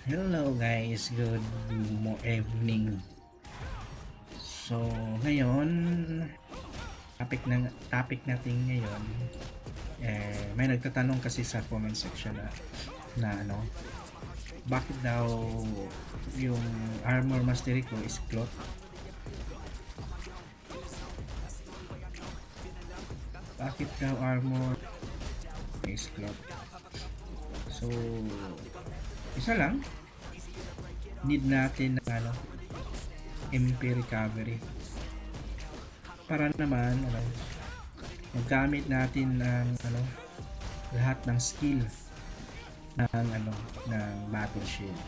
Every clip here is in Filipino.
Hello guys, good evening. So, ngayon, topic natin ngayon, may nagtatanong kasi sa comment section na bakit daw yung armor mastery ko is cloth? Bakit daw armor is cloth? So, isa lang, need natin ng MP recovery para naman magamit natin ng lahat ng skill ng battle shield.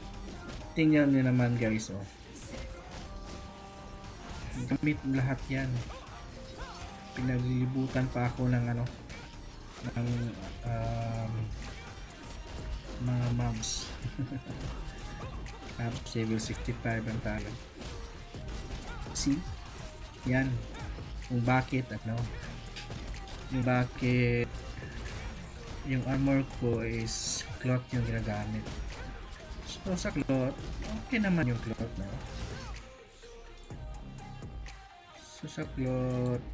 Tingnan niyo naman guys, gamit lahat yan. Pinaglilibutan pa ako ng ng mga mobs. Tapos level 65 ang talo. See? Yan. Kung bakit yung armor ko is cloth yung ginagamit. So sa cloth, okay naman yung cloth, no? So sa cloth,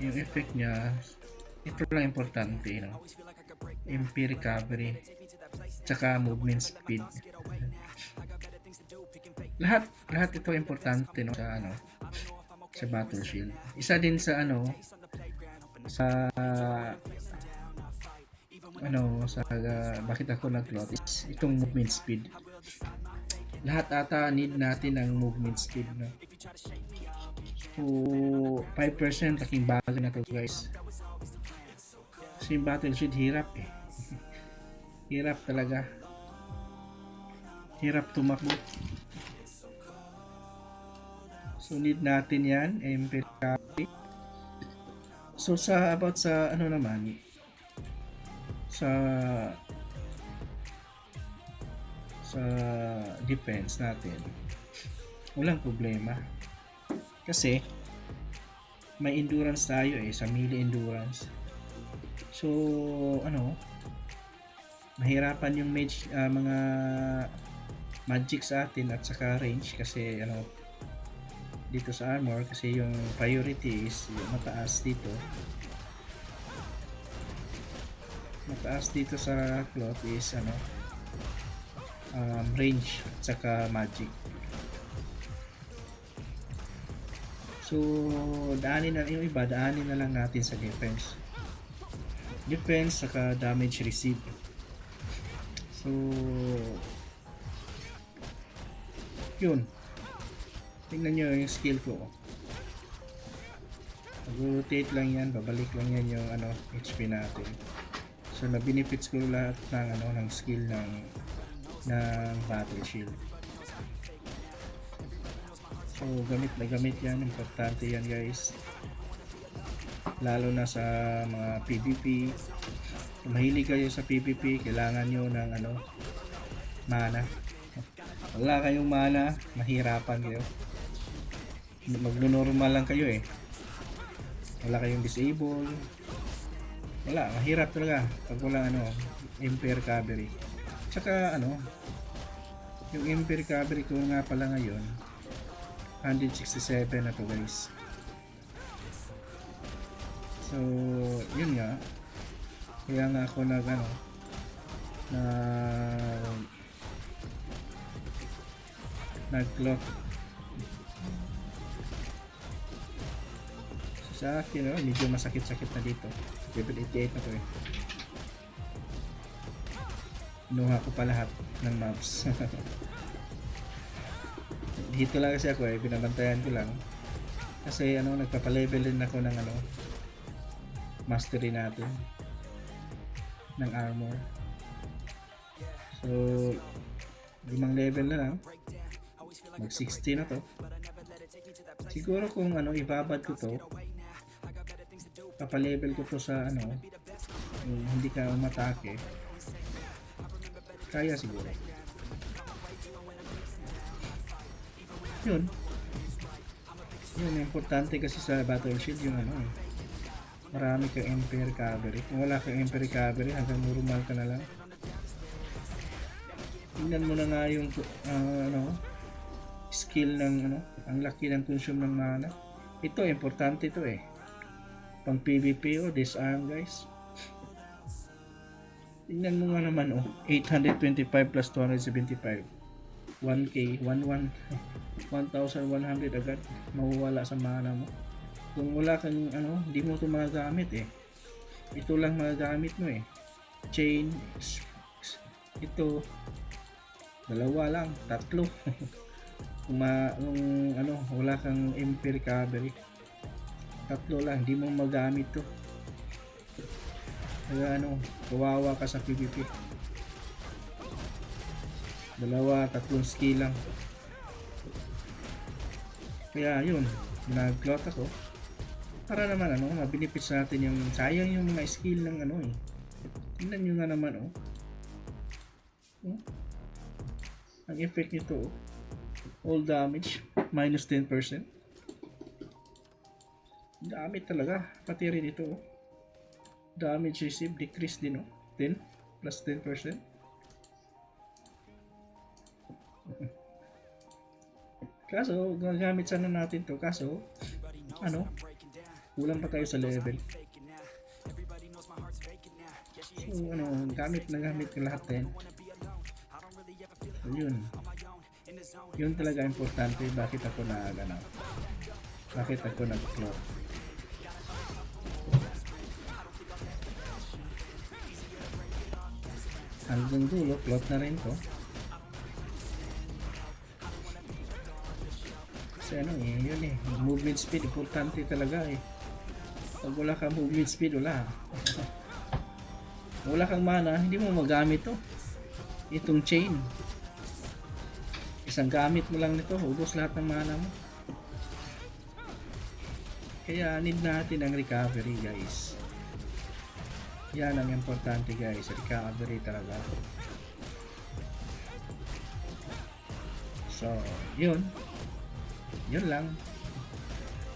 yung effect niya, ito lang importante, no? MP recovery tsaka movement speed. Lahat ito importante, no, sa battle shield. Isa din sa bakit ako nag-cloth is itong movement speed. Lahat ata need natin ang movement speed, no? So 5% aking bagay na to guys. Kasi yung battle shield hirap hirap talaga, hirap tumakbo. So need natin yan, MP recovery. So sa naman sa defense natin, walang problema kasi may endurance tayo sa melee endurance. So mahirapan yung mga magic sa atin at saka range kasi dito sa armor, kasi yung priority is yung mataas dito sa cloth is range at saka magic. So daanin na lang natin sa defense saka damage received. So yun, tingnan nyo yung skill ko. Mag-rotate lang yan, babalik lang yan yung HP natin. So na benefits ko lahat ng skill ng battle shield. So gamit na gamit yan, importante yan guys, lalo na sa mga PvP. Kung mahilig kayo sa PvP, kailangan nyo ng mana. Wala kayong mana, mahirapan kayo. Magno-normal lang kayo wala kayong disable, mahirap talaga pag wala MP recovery. Tsaka yung MP recovery ko nga pala ngayon 167 na to guys. So yun nga, kaya nga ako nag-clock. Sa akin medyo masakit-sakit na dito. Level 88 na to Inuha ko pa lahat ng mobs. Dito lang kasi ako binabantayan ko lang kasi nagpapa-level din ako ng mastery natin ng armor. So 5 level na lang, mag 60 na to. Siguro kung ibabad ko to, papalevel ko to sa hindi ka umatake, kaya siguro. Yun importante kasi sa battle shield yung marami kang MP recovery. Kung wala kang MP recovery, hanggang normal ka na lang. Tingnan mo na nga yung skill ng ang laki ng consume ng mana. Ito importante ito eh. Pang PVP disarm guys. Tingnan mo nga naman 825 plus 275. 1k, 1,100 agad mawawala sa mana mo. Kung wala kang hindi mo ito magagamit eh. Ito lang magagamit mo eh. Chain, ito, dalawa lang, tatlo. kung wala kang MP recovery, tatlo lang, hindi mo magamit to. Kaya kawawa ka sa PvP. Dalawa, tatlong skill lang. Kaya yun, nag-clout ako para naman mabinefits natin yung sayang yung mga skill ng tingnan nyo nga naman ang effect nito all damage minus 10%. Gamit talaga, pati rin ito damage received decrease din 10 plus 10%. Kaso gagamit sana natin to, kaso kulang pa tayo sa level. So gamit ng lahat din. So, yun talaga importante. Bakit ako nag-clock. Hanggang dulo clock na rin to. Kasi yun movement speed importante talaga eh. Pag wala kang movement speed, wala kang mana, hindi mo magamit to. Itong chain, isang gamit mo lang nito, ubos lahat ng mana mo. Kaya need natin ang recovery guys. Yan ang importante guys, recovery talaga. So yun lang.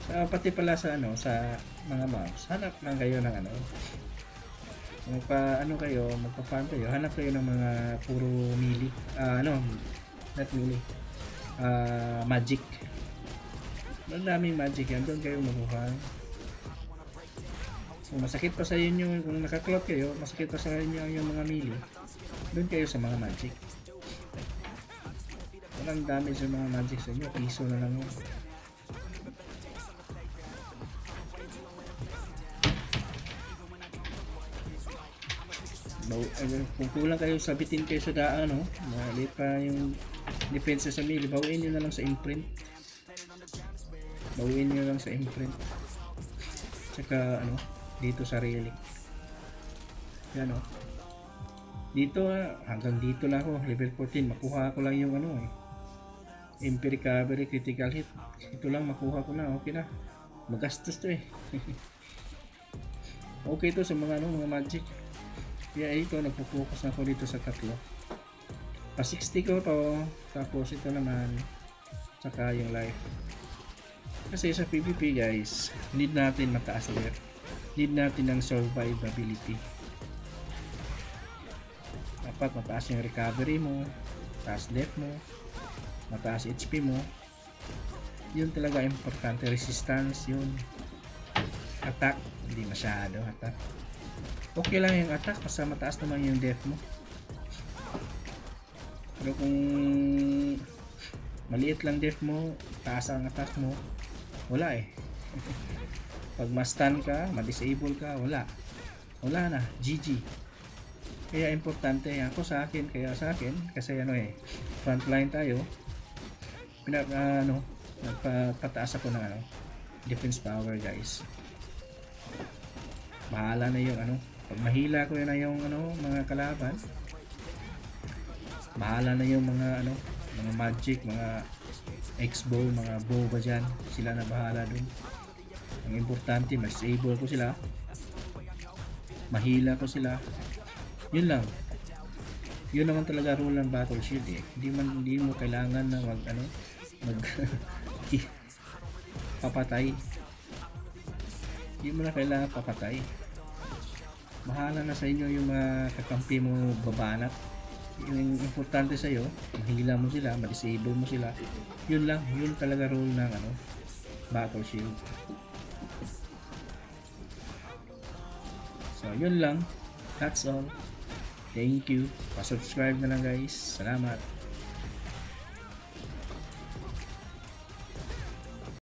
Pati pala sa mga mouse, hanap lang kayo ng magpa-farm kayo, hanap kayo ng mga puro melee, not melee, magic. Daming magic yan, doon kayo makuha. Kung masakit pa sa inyo, kung naka-clock kayo, masakit pa sa inyo yung mga melee, doon kayo sa mga magic. Walang damage yung mga magic sa inyo, piso na lang yun. Kung kulang kayo, sabitin kayo sa daan maliit pa yung defense sa melee, bawiin nyo na lang sa imprint. Tsaka dito sa relic. Yan dito hanggang dito lang ako, level 14 makuha ko lang yung MP recovery, critical hit. Ito lang makuha ko na, okay na. Magastos to eh. Okay to sa mga mga magic. Kaya ito, nagpo-focus ako dito sa tatlo. Pa 60 ko to, tapos ito naman, saka yung life. Kasi sa PvP guys, need natin mataas life. Need natin ng survivability. Dapat mataas yung recovery mo, mataas death mo, mataas HP mo. Yun talaga importante. Resistance yun. Attack, hindi masyado attack. Okay lang yung attack, basta mataas naman yung death mo. Pero kung maliit lang death mo, taas ang attack mo, wala eh. Pag ma-stun ka, ma-disable ka, wala na, GG. Kaya importante sa akin, kasi frontline tayo, nagpataas ako ng defense power guys. Bahala na yung pag mahila ko na yung mga kalaban, bahala na yung mga mga magic, mga X-bow, mga bow ba dyan, sila na bahala dun. Ang importante, ma-disable ko sila, mahila ko sila, yun lang. Yun naman talaga rule ng Battle Shield eh. Hindi mo kailangan na mag papatay. Hindi mo na kailangan papatay. Bahala na sa inyo yung mga kakampi mo babanat. Yung importante sa'yo, mahila mo sila, ma-disable mo sila. Yun lang, yun talaga role ng ano, Battle Shield. So, yun lang. That's all. Thank you. Pa-subscribe na lang guys. Salamat.